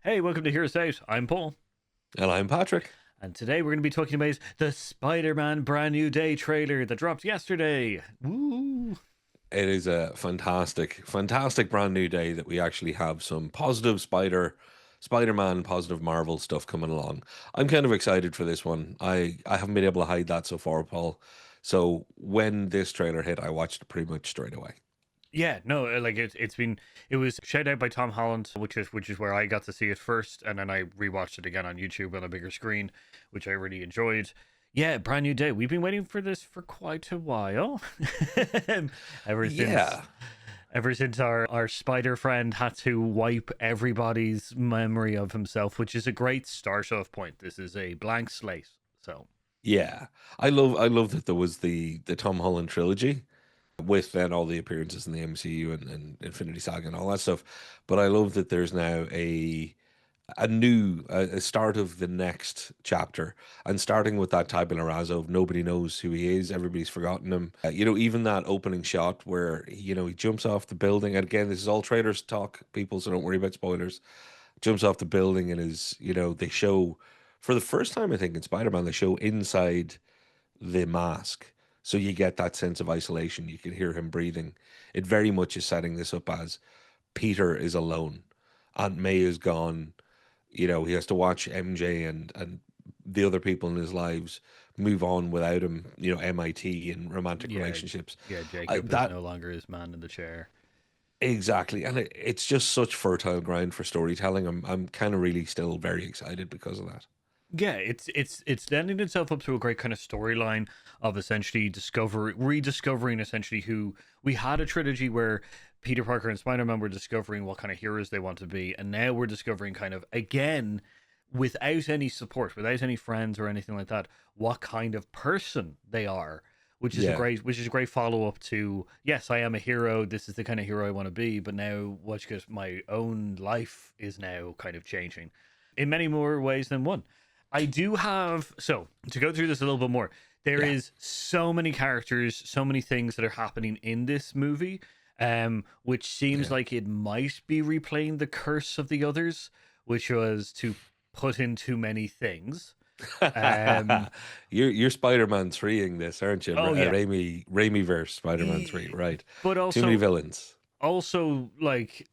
Hey, welcome to Hear Us Out. I'm Paul. And I'm Patrick. And today we're going to be talking about the Spider-Man Brand New Day trailer that dropped yesterday. Woo! It is a fantastic, fantastic brand new day that we actually have some positive Spider-Man, positive Marvel stuff coming along. I'm kind of excited for this one. I haven't been able to hide that so far, Paul. So when this trailer hit, I watched it pretty much straight away. Yeah, no, like it was shout out by Tom Holland, which is where I got to see it first, and then I rewatched it again on YouTube on a bigger screen, which I really enjoyed. Yeah, Brand New Day. We've been waiting for this for quite a while. ever since Yeah, ever since our spider friend had to wipe everybody's memory of himself, which is a great start off point. This is a blank slate. So yeah. I love that there was the Tom Holland trilogy with then all the appearances in the MCU and Infinity Saga and all that stuff. But I love that there's now a start of the next chapter, and starting with that Tabula Rasa of nobody knows who he is, everybody's forgotten him. Even that opening shot where he jumps off the building, and again, this is all trailers talk, people, so don't worry about spoilers. Jumps off the building and they show for the first time, I think, in Spider-Man, they show inside the mask. So you get that sense of isolation. You can hear him breathing. It very much is setting this up as Peter is alone. Aunt May is gone. He has to watch MJ and the other people in his lives move on without him, MIT and romantic yeah, relationships. yeah, I, Jacob is that no longer his man in the chair. exactly. And it's just such fertile ground for storytelling. I'm kind of really still very excited because of that. Yeah, it's lending itself up to a great kind of storyline of essentially rediscovering essentially who we had a trilogy where Peter Parker and Spider-Man were discovering what kind of heroes they want to be, and now we're discovering kind of again without any support, without any friends or anything like that, what kind of person they are. Yeah. Which is a great follow up to yes, I am a hero. This is the kind of hero I want to be. But now, watch because my own life is now kind of changing in many more ways than one. I do have so to go through this a little bit more. There Yeah. is so many characters, so many things that are happening in this movie, which seems Yeah. like it might be replaying the curse of the others, which was to put in too many things. Um, You're Spider-Man 3ing this, aren't you? oh yeah, Raimi verse Spider-Man 3, E- right. but Too many also villains. like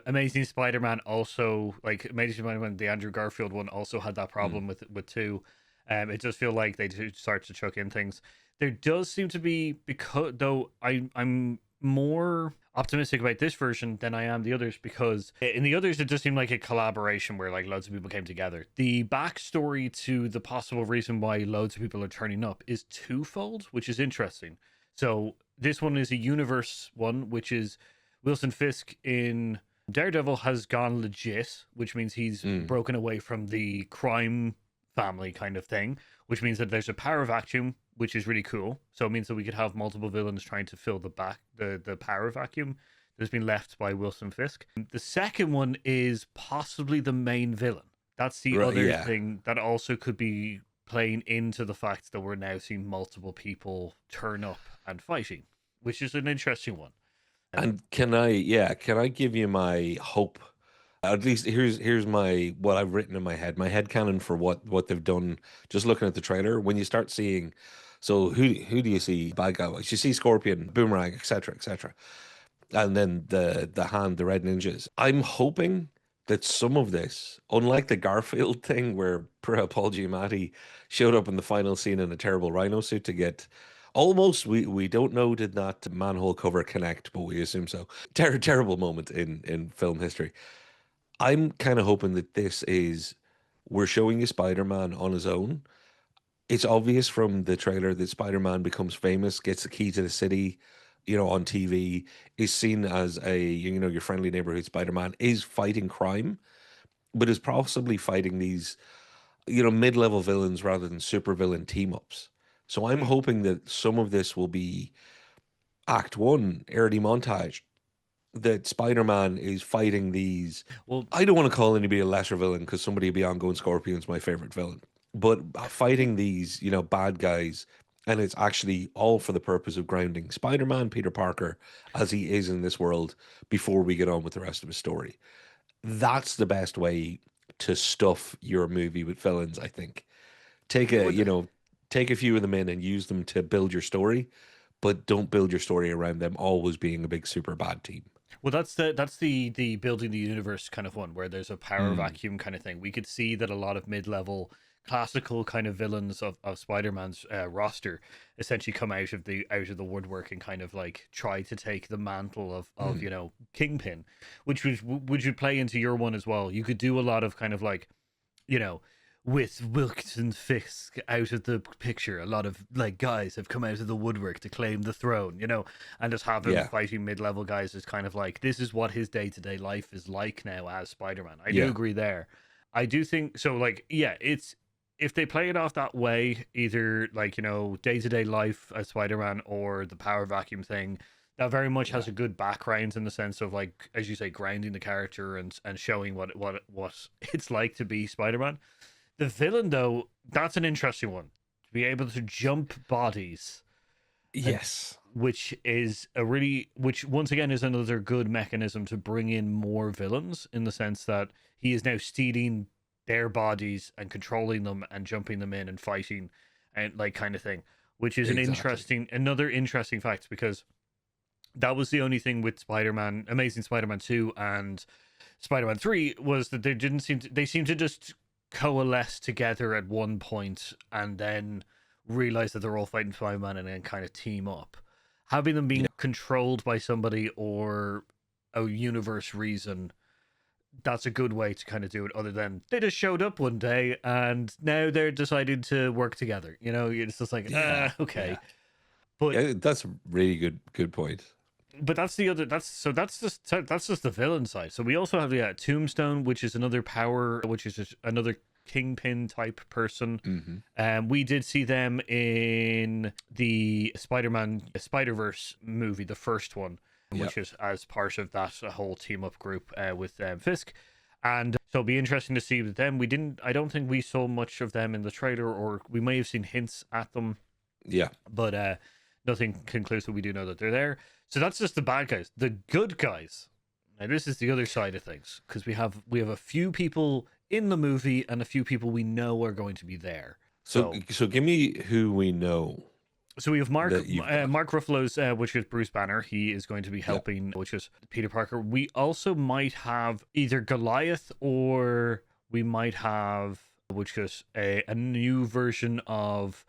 Amazing Spider-Man also like Amazing Spider-Man the Andrew Garfield one also had that Mm. problem with two. It does feel like they do start to chuck in things. There does seem to be because though I'm more optimistic about this version than I am the others because in the others it does seem like a collaboration where like loads of people came together. The backstory to the possible reason why loads of people are turning up is twofold, which is interesting. So this one is a universe one, which is Wilson Fisk in Daredevil has gone legit, which means he's Mm. broken away from the crime family kind of thing, which means that there's a power vacuum, which is really cool. So it means that we could have multiple villains trying to fill the power vacuum that's been left by Wilson Fisk. The second one is possibly the main villain. That's the Right, other yeah. thing that also could be playing into the fact that we're now seeing multiple people turn up and fighting, which is an interesting one. And can I give you my hope? At least here's my what I've written in my head. My head canon for what they've done. Just looking at the trailer, when you start seeing, so who do you see? Bad guy. You see Scorpion, Boomerang, etc., etc., and then the hand, the Red Ninjas. I'm hoping that some of this, unlike the Garfield thing where Paul Giamatti showed up in the final scene in a terrible rhino suit to get almost, we don't know, did that manhole cover connect, but we assume so. Terrible moment in film history. I'm kind of hoping that this is we're showing you Spider-Man on his own. It's obvious from the trailer that Spider-Man becomes famous, gets the key to the city, on TV, is seen as your friendly neighborhood Spider-Man, is fighting crime, but is possibly fighting these, mid-level villains rather than super-villain team-ups. So I'm Mm. hoping that some of this will be Act One, early montage, that Spider-Man is fighting these. Well, I don't want to call anybody a lesser villain because somebody beyond Going Scorpion's my favorite villain. But fighting these, bad guys, and it's actually all for the purpose of grounding Spider-Man, Peter Parker, as he is in this world before we get on with the rest of his story. that's the best way to stuff your movie with villains, I think. Take a, Would take a few of them in and use them to build your story, but don't build your story around them always being a big super bad team. Well, that's the building the universe kind of one where there's a power Mm, vacuum kind of thing. We could see that a lot of mid-level classical kind of villains of Spider-Man's roster essentially come out of the woodwork and kind of like try to take the mantle of mm. Kingpin, which would play into your one as well. You could do a lot of kind of like you know, with Wilson Fisk out of the picture, a lot of like guys have come out of the woodwork to claim the throne, and just have him Yeah, fighting mid-level guys is kind of like this is what his day-to-day life is like now as Spider-Man. I do yeah, agree there. I do think so. Like, yeah, it's if they play it off that way, either like day-to-day life as Spider-Man or the power vacuum thing. That very much yeah, has a good background in the sense of like, as you say, grounding the character and showing what it's like to be Spider-Man. The villain, though, that's an interesting one. To be able to jump bodies, and yes, which once again is another good mechanism to bring in more villains in the sense that he is now stealing their bodies and controlling them and jumping them in and fighting and like kind of thing, which is exactly. another interesting fact because that was the only thing with Spider-Man, Amazing Spider-Man 2 and Spider-Man 3 was that they seemed to just coalesce together at one point and then realize that they're all fighting Spider-Man and then kind of team up. Having them Yeah, being controlled by somebody or a universe reason, that's a good way to kind of do it other than they just showed up one day and now they're deciding to work together. It's just like, yeah, okay. yeah. But Yeah, that's a really good point. that's the other that's just the villain side. So we also have the Tombstone, which is another power, which is just another Kingpin type person. Hmm. We did see them in the Spider-Man Spider-Verse movie, the first one, Yeah. which is as part of that whole team up group with Fisk. And so it'll be interesting to see with them. I don't think we saw much of them in the trailer, or we may have seen hints at them, Yeah. but nothing conclusive. We do know that they're there. So that's just the bad guys. The good guys. Now this is the other side of things because we have a few people in the movie and a few people we know are going to be there. So So so give me who we know we have Mark that you've got. Mark Ruffalo's, which is Bruce Banner. He is going to be Yeah. helping, which is Peter Parker. We also might have either Goliath or we might have, which is a new version of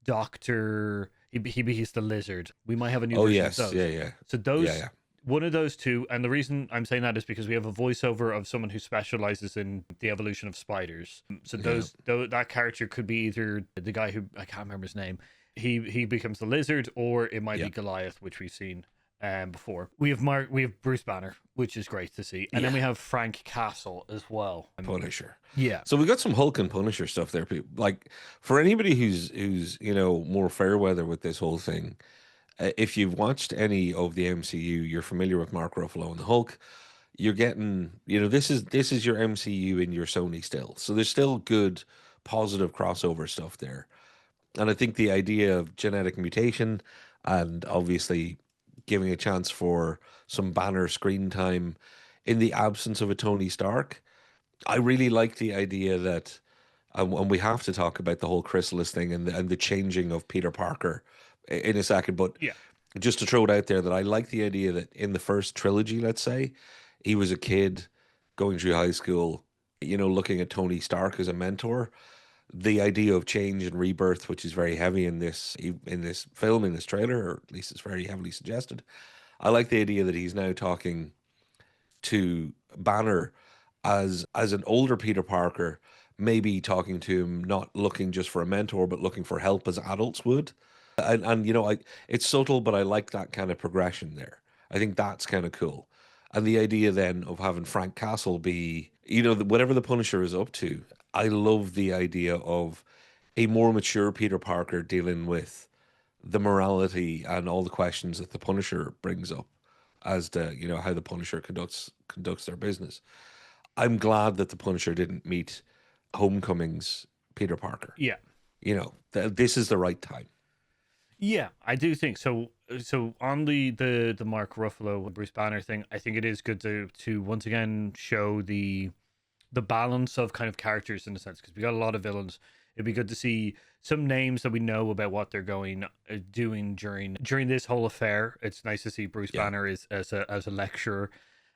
Doctor. He's the lizard. We might have a new Oh version of yes. Yeah, those. yeah. So Yeah, those yeah. one of those two, and the reason I'm saying that is because we have a voiceover of someone who specializes in the evolution of spiders. So Yeah. that character could be either the guy who I can't remember his name. He becomes the lizard, or it might Yeah. be Goliath, which we've seen before. We have Bruce Banner, which is great to see, and then Yeah. we have Frank Castle as well. Punisher. Yeah, So we got some Hulk and Punisher stuff there, people. Like for anybody who's more fair weather with this whole thing, if you've watched any of the MCU, you're familiar with Mark Ruffalo and the Hulk. You're getting, this is your MCU in your Sony still. So there's still good, positive crossover stuff there. And I think the idea of genetic mutation and obviously giving a chance for some banner screen time in the absence of a Tony Stark, I really like the idea that, and we have to talk about the whole Chrysalis thing and the changing of Peter Parker in a second, but yeah, just to throw it out there that I like the idea that in the first trilogy, let's say, he was a kid going through high school, looking at Tony Stark as a mentor. The idea of change and rebirth, which is very heavy in this film, in this trailer, or at least it's very heavily suggested. I like the idea that he's now talking to Banner as an older Peter Parker, maybe talking to him, not looking just for a mentor, but looking for help as adults would. And it's subtle, but I like that kind of progression there. I think that's kind of cool. And the idea then of having Frank Castle be, whatever the Punisher is up to, I love the idea of a more mature Peter Parker dealing with the morality and all the questions that the Punisher brings up as to, how the Punisher conducts their business. I'm glad that the Punisher didn't meet Homecoming's Peter Parker. yeah. This is the right time. Yeah, I do think so. so on the Mark Ruffalo and Bruce Banner thing, I think it is good to once again show the balance of kind of characters in a sense, because we got a lot of villains. It'd be good to see some names that we know about what they're going doing during this whole affair. It's nice to see Bruce Yeah. Banner is as a lecturer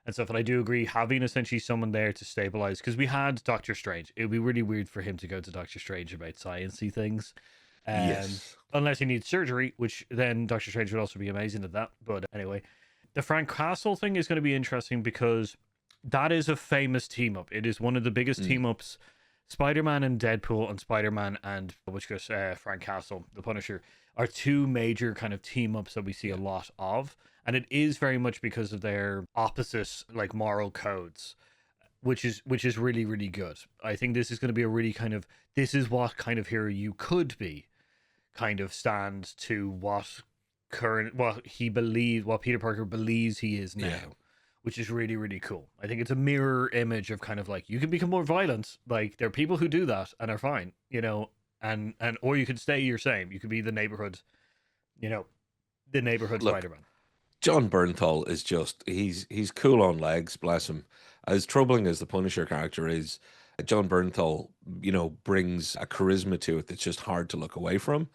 and stuff. And I do agree having essentially someone there to stabilize, because we had Doctor Strange. It'd be really weird for him to go to Doctor Strange about sciencey things, Yes. unless he needs surgery, which then Doctor Strange would also be amazing at that. But anyway, the Frank Castle thing is going to be interesting because that is a famous team up. It is one of the biggest Mm. team ups. Spider-Man and Deadpool, and Spider-Man and which goes Frank Castle, the Punisher, are two major kind of team ups that we see a lot of, and it is very much because of their opposite like moral codes, which is really really good. I think this is going to be a really kind of, this is what kind of hero you could be, kind of stand to what he believes, what Peter Parker believes he is now, Yeah. which is really really cool. I think it's a mirror image of kind of like, you can become more violent, like there are people who do that and are fine, and or you could stay your same. You could be the neighborhood, you know, the neighborhood Look, Spider-Man. John Bernthal is just he's cool on legs, bless him. As troubling as the Punisher character is, John Bernthal, brings a charisma to it that's just hard to look away from.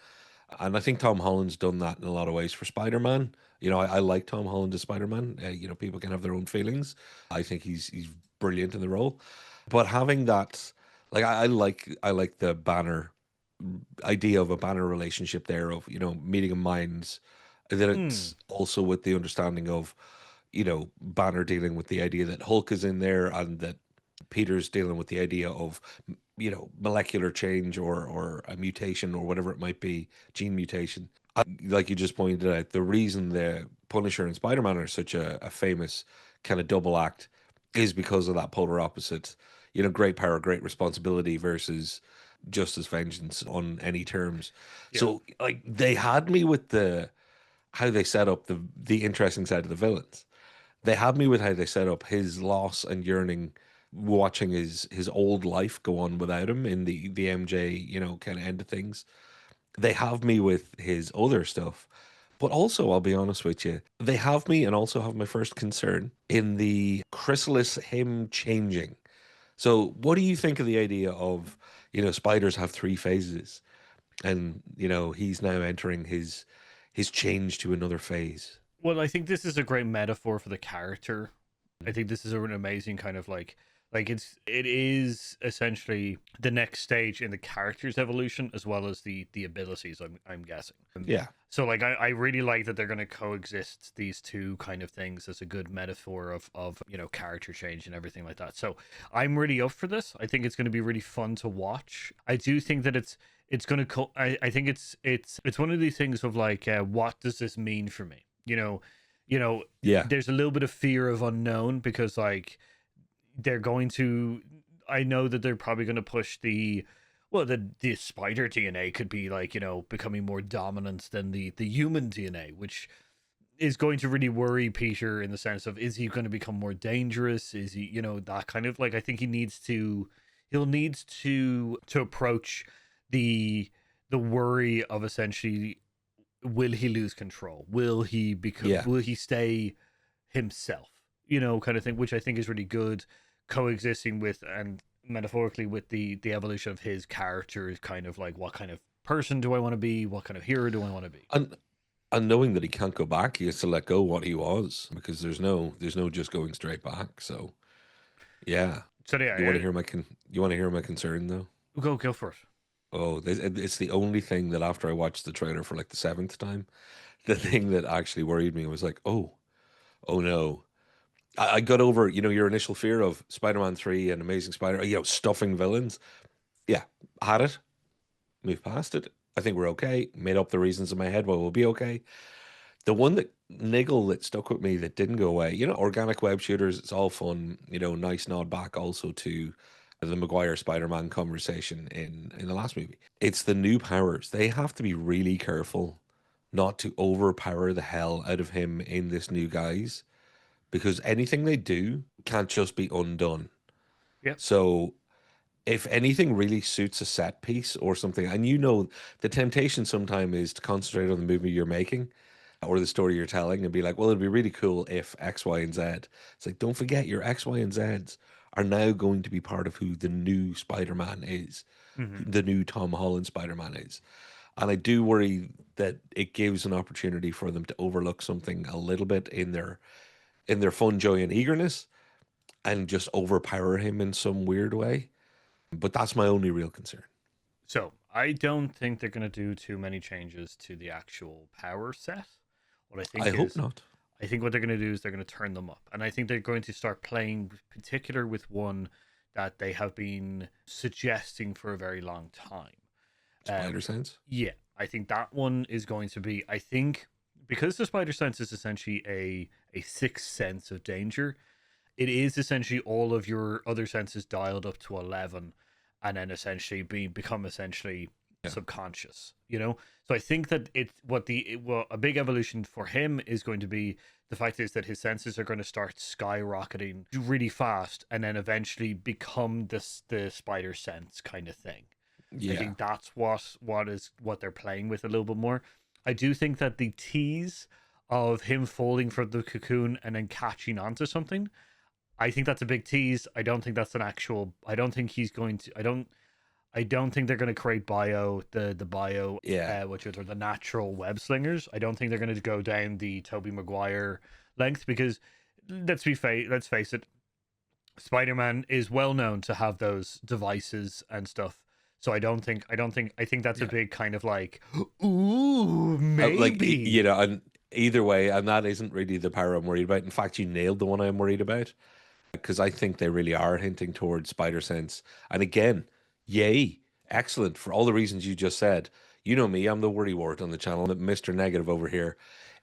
And I think Tom Holland's done that in a lot of ways for Spider-Man. I like Tom Holland as Spider-Man. People can have their own feelings. I think he's brilliant in the role. But having that, like I like the Banner idea of a Banner relationship there of meeting in minds. And then Hmm. it's also with the understanding of Banner dealing with the idea that Hulk is in there and that Peter's dealing with the idea of molecular change or a mutation or whatever it might be, gene mutation. Like you just pointed out, the reason the Punisher and Spider-Man are such a famous kind of double act is because of that polar opposite, great power, great responsibility versus justice, vengeance on any terms. Yeah. So like they had me with the how they set up the interesting side of the villains. They had me with how they set up his loss and yearning, watching his old life go on without him in the MJ, kind of end of things. They have me with his other stuff. But also, I'll be honest with you, they have me and also have my first concern in the Chrysalis him changing. So what do you think of the idea of, spiders have three phases and, he's now entering his change to another phase? Well, I think this is a great metaphor for the character. I think this is an amazing kind of like it is essentially the next stage in the character's evolution as well as the abilities. I'm guessing. Yeah. So like I really like that they're going to coexist these two kind of things as a good metaphor of character change and everything like that. So I'm really up for this. I think it's going to be really fun to watch. I do think that it's going to I think it's one of these things of like, what does this mean for me? You know, Yeah. there's a little bit of fear of unknown because like they're going to, I know that they're probably going to push the spider DNA could be like, becoming more dominant than the human DNA, which is going to really worry Peter in the sense of, is he going to become more dangerous? Is he, that kind of like, I think he'll need to approach the worry of essentially, will he lose control? Yeah. Will he stay himself? Kind of thing, which I think is really good, coexisting with and metaphorically with the evolution of his character is kind of like, what kind of person do I want to be? What kind of hero do I want to be? And knowing that he can't go back, he has to let go what he was because there's no just going straight back. So yeah. So yeah, You want to hear my concern though? go for it. Oh, it's the only thing that after I watched the trailer for like the seventh time, the thing that actually worried me was like, oh no. I got over, your initial fear of Spider-Man 3 and Amazing Spider, stuffing villains. Yeah, had it, moved past it. I think we're okay. Made up the reasons in my head why we'll be okay. The one that niggle that stuck with me that didn't go away, organic web shooters, it's all fun, nice nod back also to the Maguire Spider-Man conversation in the last movie. It's the new powers. They have to be really careful not to overpower the hell out of him in this new guise because anything they do can't just be undone. Yep. So if anything really suits a set piece or something, and the temptation sometimes is to concentrate on the movie you're making or the story you're telling and be like, well, it'd be really cool if X, Y, and Z. It's like, don't forget your X, Y, and Zs are now going to be part of who the new Spider-Man is, Hmm. the new Tom Holland Spider-Man is. And I do worry that it gives an opportunity for them to overlook something a little bit in their fun, joy, and eagerness and just overpower him in some weird way. But that's my only real concern. So I don't think they're going to do too many changes to the actual power set. What I I think hope is, not. I think what they're going to do is they're going to turn them up, and I think they're going to start playing particular with one that they have been suggesting for a very long time. Spider Um, sense. yeah, I think that one is going to be. I think because the spider sense is essentially a sixth sense of danger, it is essentially all of your other senses dialed up to 11, and then essentially become essentially Yeah. subconscious, you know. So I think that what a big evolution for him is going to be, the fact is that his senses are going to start skyrocketing really fast and then eventually become the spider sense kind of thing. I Yeah. think that's what they're playing with a little bit more. I do think that the tease of him falling from the cocoon and then catching onto something, I think that's a big tease. I don't think that's an actual. I don't think he's going to. I don't think they're going to create the bio, Yeah. which are the natural web slingers. I don't think they're going to go down the Toby Maguire length, because let's face it, Spider Man is well known to have those devices and stuff. So I think that's a Yeah. big kind of like, ooh, You maybe. know, and either way, and that isn't really the power I'm worried about. In fact, you nailed the one I'm worried about because I think they really are hinting towards Spider Sense. And again, yay, excellent for all the reasons you just said. You know me, I'm the worry wart on the channel, Mr. Negative over here.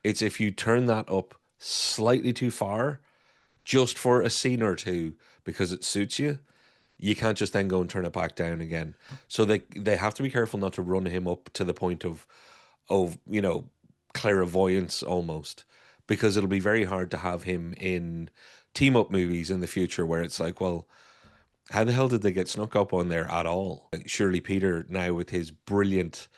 It's if you turn that up slightly too far, just for a scene or two, because it suits you, you can't just then go and turn it back down again. So they have to be careful not to run him up to the point of clairvoyance almost, because it'll be very hard to have him in team up movies in the future where it's like, well, how the hell did they get snuck up on there at all? Like, surely Peter now with his brilliant,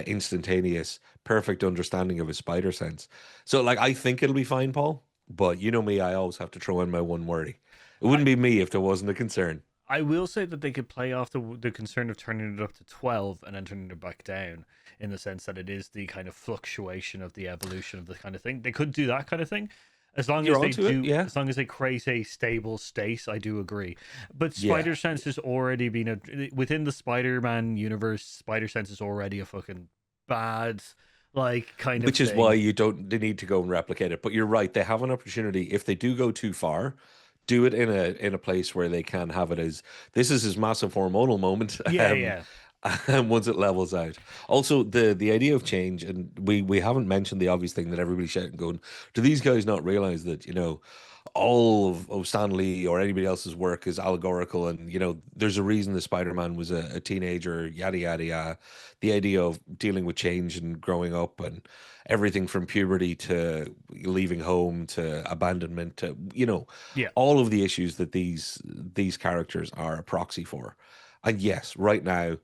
instantaneous, perfect understanding of his spider sense. So like, I think it'll be fine, Paul. But you know me, I always have to throw in my one worry. It I wouldn't be me if there wasn't a concern. I will say that they could play off the concern of turning it up to 12 and then turning it back down, in the sense that it is the kind of fluctuation of the evolution of the kind of thing. They could do that kind of thing. You're onto it, yeah, As long as they create a stable state, I do agree. But yeah. Spider Sense has already been within the Spider-Man universe. Spider Sense is already a fucking bad, like, kind of Which is why thing. you don't they need to go and replicate it. But you're right, they have an opportunity if they do go too far, do it in a place where they can have it as this is his massive hormonal moment. Yeah, yeah, And once it levels out. Also, the idea of change, and we haven't mentioned the obvious thing that everybody's shouting, going, do these guys not realize that, all of Stan Lee or anybody else's work is allegorical, and there's a reason the Spider-Man was a teenager, yada yada yada. The idea of dealing with change and growing up and everything from puberty to leaving home to abandonment to yeah. all of the issues that these characters are a proxy for. And yes, right now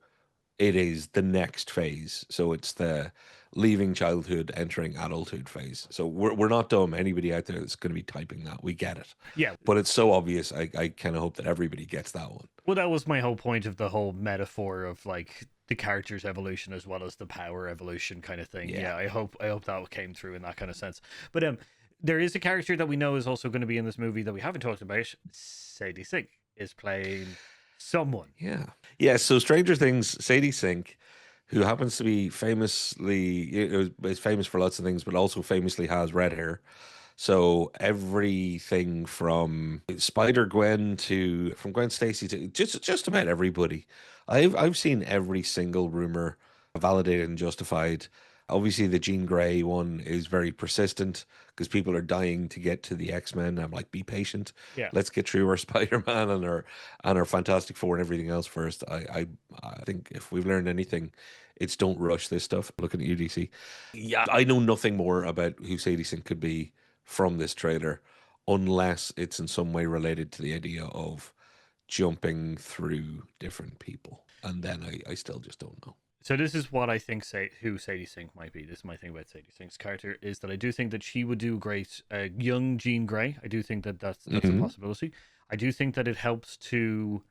it is the next phase. So it's the leaving childhood, entering adulthood phase. So we're not dumb. Anybody out there that's going to be typing that, we get it. Yeah. But it's so obvious. I kind of hope that everybody gets that one. Well, that was my whole point of the whole metaphor of like the character's evolution as well as the power evolution kind of thing. Yeah. Yeah, I hope that came through in that kind of sense. But there is a character that we know is also going to be in this movie that we haven't talked about. Sadie Sink is playing someone. Yeah. Yeah. So Stranger Things, Sadie Sink, who happens to be famously, is famous for lots of things, but also famously has red hair. So everything from Spider-Gwen to from Gwen Stacy to just about everybody. I've seen every single rumor validated and justified. Obviously, the Jean Grey one is very persistent because people are dying to get to the X-Men. I'm like, be patient. Yeah. Let's get through our Spider-Man and our Fantastic Four and everything else first. I think if we've learned anything, it's don't rush this stuff. Looking at UDC. Yeah, I know nothing more about who Sadie Sink could be from this trailer, unless it's in some way related to the idea of jumping through different people. And then I still just don't know. So this is what I think who Sadie Sink might be. This is my thing about Sadie Sink's character is that I do think that she would do great young Jean Grey. I do think that that's a Hmm. possibility. I do think that it helps twofold.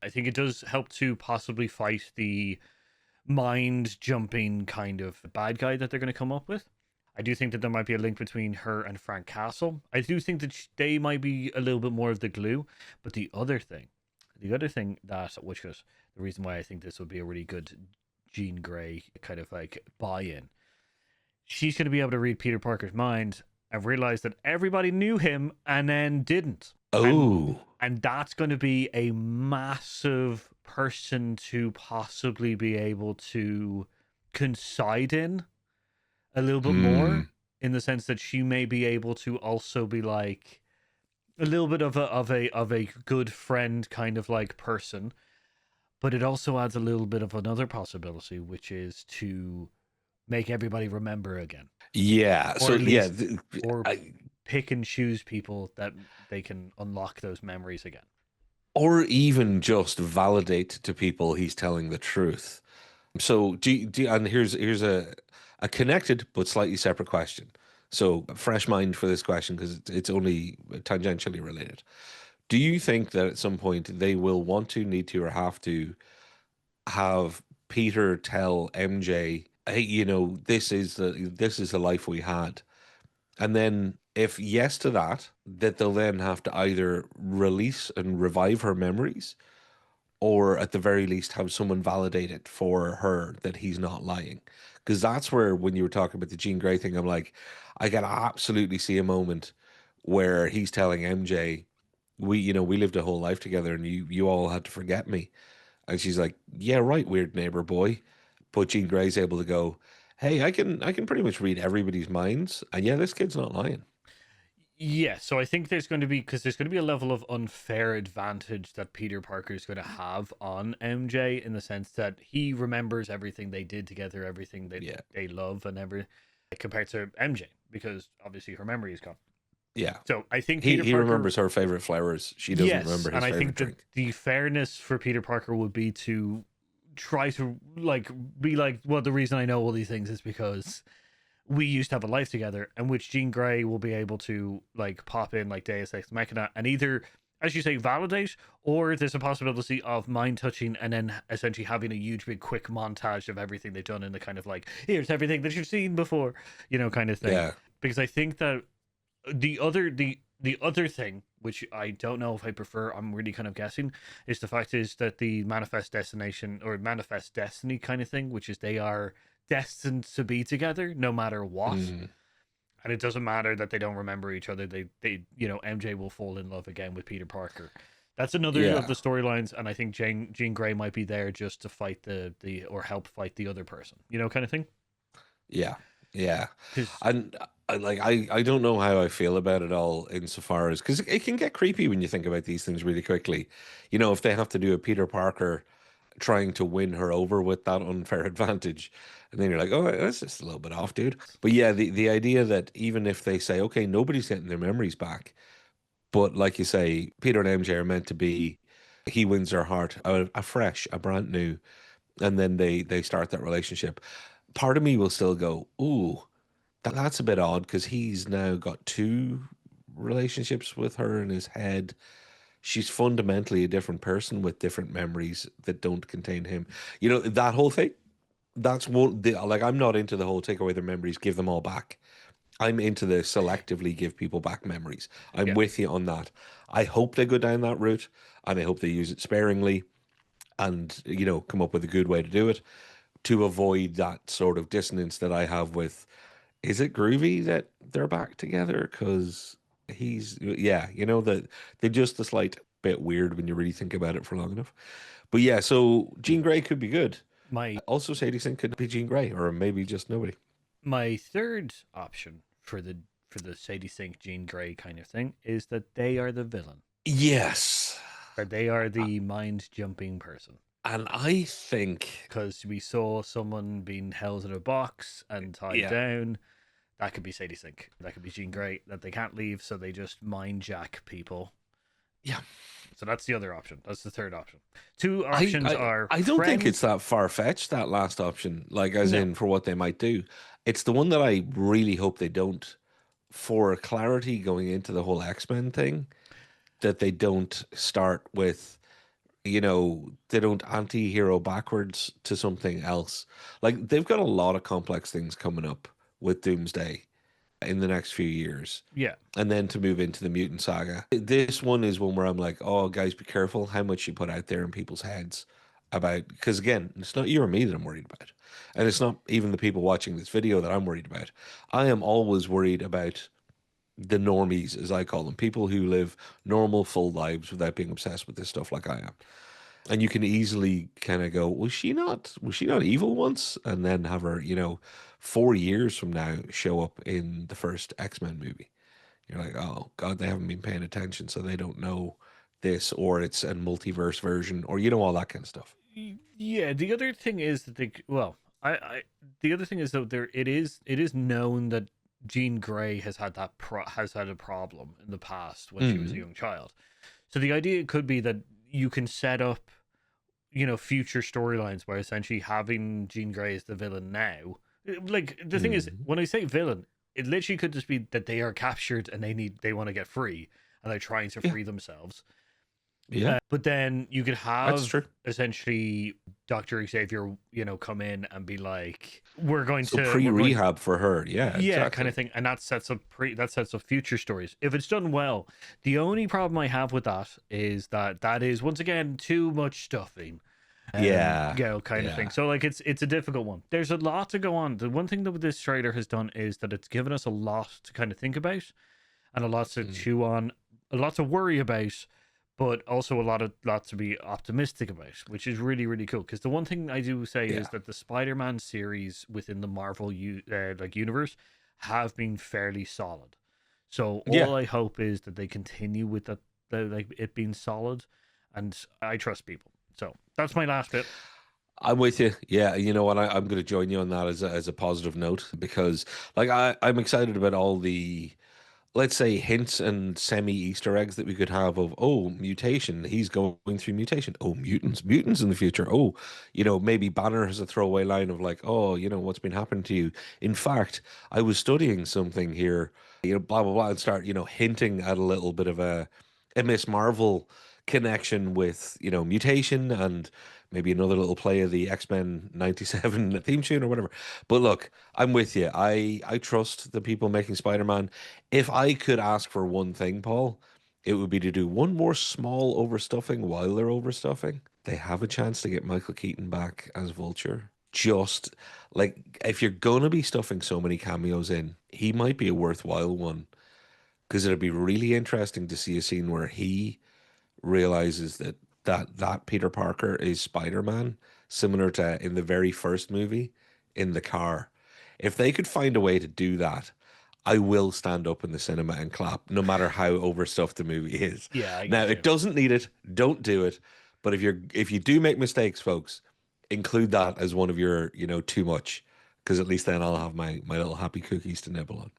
I think it does help to possibly fight the mind jumping kind of bad guy that they're going to come up with. I do think that there might be a link between her and Frank Castle. I do think that they might be a little bit more of the glue. But the other thing that, which was the reason why I think this would be a really good Jean Grey kind of like buy in, she's going to be able to read Peter Parker's mind and realize that everybody knew him and then didn't. And Oh. and that's going to be a massive person to possibly be able to confide in a little bit more, Mm. in the sense that she may be able to also be like a little bit of a good friend kind of like person. But it also adds a little bit of another possibility, which is to make everybody remember again, Yeah. or So at yeah, least, or I, pick and choose people that they can unlock those memories again. or even just validate to people he's telling the truth. So and here's a connected but slightly separate question. So fresh mind for this question because it's only tangentially related. Do you think that at some point they will want to, need to, or have to have Peter tell MJ, "Hey, this is the life we had," and then if yes to that, that they'll then have to either release and revive her memories, or at the very least have someone validate it for her that he's not lying. Because that's where, when you were talking about the Jean Grey thing, I'm like, I can absolutely see a moment where he's telling MJ, we lived a whole life together and you all had to forget me. And she's like, yeah, right, weird neighbor boy. But Jean Grey's able to go, hey, I can pretty much read everybody's minds. And yeah, this kid's not lying. Yeah, so I think there's going to be, because there's going to be a level of unfair advantage that Peter Parker is going to have on MJ, in the sense that he remembers everything they did together, everything that Yeah. they love, and compared to MJ, because obviously her memory is gone. Yeah. So I think He Peter he Parker, remembers her favorite flowers. She doesn't yes, remember and his I favorite think that drink. the fairness for Peter Parker would be to try to like be like, well, the reason I know all these things is because we used to have a life together, and which Jean Grey will be able to like pop in like Deus Ex Machina and either, as you say, validate, or there's a possibility of mind touching and then essentially having a huge big quick montage of everything they've done in the kind of like, here's everything that you've seen before, kind of thing. Yeah. Because I think that the other thing, which I don't know if I prefer, I'm really kind of guessing, is the fact is that the manifest destination or manifest destiny kind of thing, which is they are destined to be together no matter what. Mm. And it doesn't matter that they don't remember each other. They MJ will fall in love again with Peter Parker. That's another of Yeah. the storylines, and I think Jean Grey might be there just to fight the or help fight the other person, kind of thing. Yeah. Yeah. Because And I don't know how I feel about it all insofar as, because it can get creepy when you think about these things really quickly. If they have to do a Peter Parker trying to win her over with that unfair advantage, and then you're like, oh, that's just a little bit off, dude. But yeah, the idea that even if they say, okay, nobody's getting their memories back, but like you say, Peter and MJ are meant to be, he wins her heart, a fresh, a brand new, and then they start that relationship. Part of me will still go, ooh, that's a bit odd because he's now got two relationships with her in his head. She's fundamentally a different person with different memories that don't contain him. That whole thing. That's like, I'm not into the whole take away their memories, give them all back. I'm into the selectively give people back memories. I'm yeah, with you on that. I hope they go down that route, and I hope they use it sparingly, and come up with a good way to do it, to avoid that sort of dissonance that I have with, is it groovy that they're back together? Because yeah, that they're just a slight bit weird when you really think about it for long enough. But yeah, so Jean Grey could be good. my Also, Sadie Sink could be Jean Grey, or maybe just nobody. my third option for the Sadie Sink Jean Grey kind of thing is that they are the villain, Yes. or they are the mind jumping person. And I think, Because we saw someone being held in a box and tied yeah, down. That could be Sadie Sink. That could be Jean Grey. That they can't leave, so they just mind jack people. Yeah. So that's the other option. That's the third option. Two I, options I are I don't think it's friends. that far fetched, that last option, like as No. in for what they might do. It's the one that I really hope they don't, for clarity going into the whole X-Men thing, that they don't start with, they don't anti-hero backwards to something else. Like they've got a lot of complex things coming up with Doomsday in the next few years. Yeah. And then to move into the Mutant Saga. This one is one where I'm like, oh, guys, be careful how much you put out there in people's heads about, because again, it's not you or me that I'm worried about. And it's not even the people watching this video that I'm worried about. I am always worried about the normies, as I call them, people who live normal, full lives without being obsessed with this stuff like I am. And you can easily kind of go, was she not evil once? And then have her, 4 years from now show up in the first X-Men movie. You're like, oh God, they haven't been paying attention, so they don't know this, or it's a multiverse version, or all that kind of stuff. Yeah. The other thing is that the other thing is though it is known that Jean Grey has had a problem in the past when she was a Mm. young child. So the idea could be that you can set up, future storylines by essentially having Jean Grey as the villain now. Like the thing is, Mm. when I say villain, it literally could just be that they are captured and they want to get free and they're trying to Yeah, free themselves. yeah, But then you could that's have true. essentially Dr. Xavier, come in and be like, So we're going to, pre-rehab for her. Yeah, yeah, kind of exactly. thing. And that sets up future stories. If it's done well, the only problem I have with that is that is once again too much stuffing. Yeah, Kind of thing. yeah. So like it's a difficult one. There's a lot to go on. The one thing that this trailer has done is that it's given us a lot to kind of think about and a lot to Mm. chew on, a lot to worry about, but also a lot to be optimistic about, which is really really cool. Because the one thing I do say is Yeah, that the Spider-Man series within the Marvel universe have been fairly solid. So yeah. all I hope is that they continue with that, like it being solid, and I trust people. So that's my last bit. I'm with you. Yeah, you know what? I'm going to join you on that as a positive note because, like, I'm excited about all the, let's say, hints and semi Easter eggs that we could have of, oh, mutation, he's going through mutation. Oh, mutants in the future. Oh, maybe Banner has a throwaway line of like, oh, what's been happening to you. In fact, I was studying something here, blah blah blah, and start, hinting at a little bit of a Miss Marvel connection with, mutation and maybe another little play of the X-Men 97 theme tune or whatever. But look, I'm with you. I trust the people making Spider-Man. If I could ask for one thing, Paul, it would be to do one more small overstuffing while they're overstuffing. They have a chance to get Michael Keaton back as Vulture. Just like if you're gonna be stuffing so many cameos in, he might be a worthwhile one because it'd be really interesting to see a scene where he realizes that Peter Parker is Spider-Man, similar to in the very first movie in the car. If they could find a way to do that, I will stand up in the cinema and clap, no matter how overstuffed the movie is. Yeah, I Now, get you. it doesn't need it. Don't do it. But if you do make mistakes, folks, include that as one of your, too much, because at least then I'll have my little happy cookies to nibble on.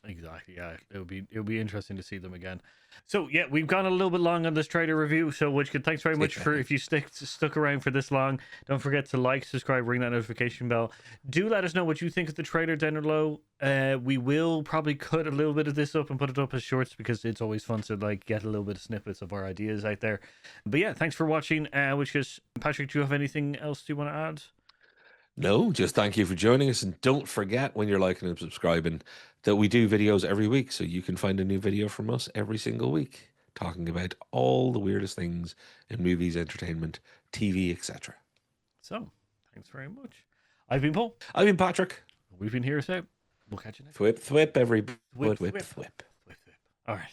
Exactly. Yeah, it would be interesting to see them again. So yeah, we've gone a little bit long on this trailer review. So which thanks very much for if you stuck around for this long. Don't forget to like, subscribe, ring that notification bell. Do let us know what you think of the trailer down below. We will probably cut a little bit of this up and put it up as shorts because it's always fun to like get a little bit of snippets of our ideas out there. But yeah, thanks for watching. Which is Patrick, do you have anything else you want to add? No, just thank you for joining us. And don't forget when you're liking and subscribing that we do videos every week. So you can find a new video from us every single week talking about all the weirdest things in movies, entertainment, TV, etc. So thanks very much. I've been Paul. I've been Patrick. We've been here, so we'll catch you next. Thwip, thwip, every Whip, whip, whip, thwip. whip, whip. All right.